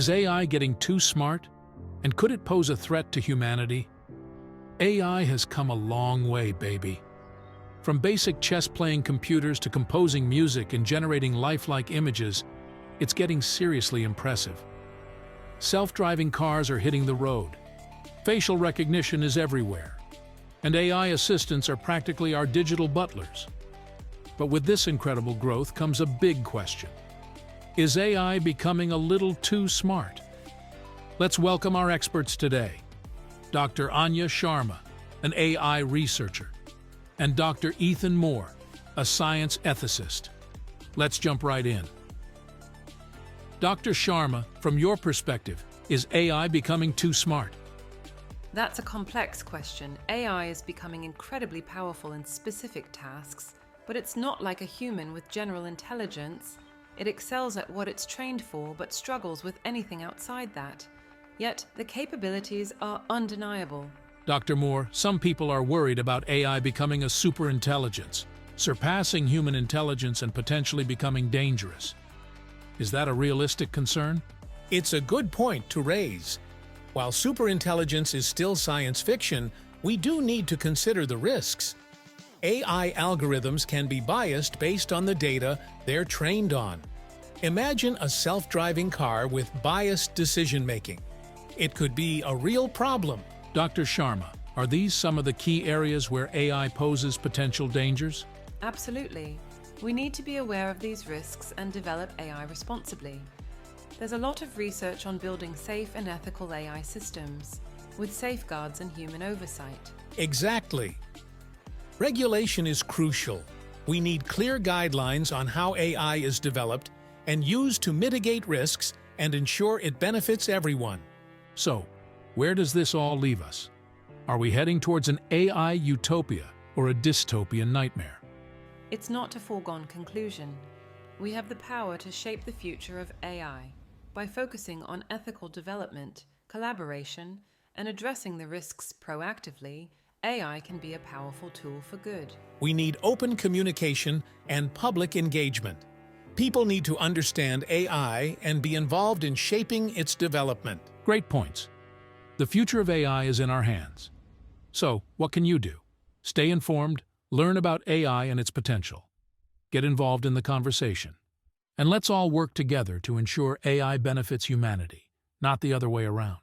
Is AI getting too smart? And could it pose a threat to humanity? AI has come a long way, baby. From basic chess-playing computers to composing music and generating lifelike images, it's getting seriously impressive. Self-driving cars are hitting the road. Facial recognition is everywhere. And AI assistants are practically our digital butlers. But with this incredible growth comes a big question. Is AI becoming a little too smart? Let's welcome our experts today. Dr. Anya Sharma, an AI researcher, and Dr. Ethan Moore, a science ethicist. Let's jump right in. Dr. Sharma, from your perspective, is AI becoming too smart? That's a complex question. AI is becoming incredibly powerful in specific tasks, but it's not like a human with general intelligence. It excels at what it's trained for, but struggles with anything outside that. Yet, the capabilities are undeniable. Dr. Moore, some people are worried about AI becoming a superintelligence, surpassing human intelligence and potentially becoming dangerous. Is that a realistic concern? It's a good point to raise. While superintelligence is still science fiction, we do need to consider the risks. AI algorithms can be biased based on the data they're trained on. Imagine a self-driving car with biased decision-making. It could be a real problem. Dr. Sharma, are these some of the key areas where AI poses potential dangers? Absolutely. We need to be aware of these risks and develop AI responsibly. There's a lot of research on building safe and ethical AI systems, with safeguards and human oversight. Exactly. Regulation is crucial. We need clear guidelines on how AI is developed and used to mitigate risks and ensure it benefits everyone. So, where does this all leave us? Are we heading towards an AI utopia or a dystopian nightmare? It's not a foregone conclusion. We have the power to shape the future of AI by focusing on ethical development, collaboration, and addressing the risks proactively. AI can be a powerful tool for good. We need open communication and public engagement. People need to understand AI and be involved in shaping its development. Great points. The future of AI is in our hands. So, what can you do? Stay informed, learn about AI and its potential. Get involved in the conversation. And let's all work together to ensure AI benefits humanity, not the other way around.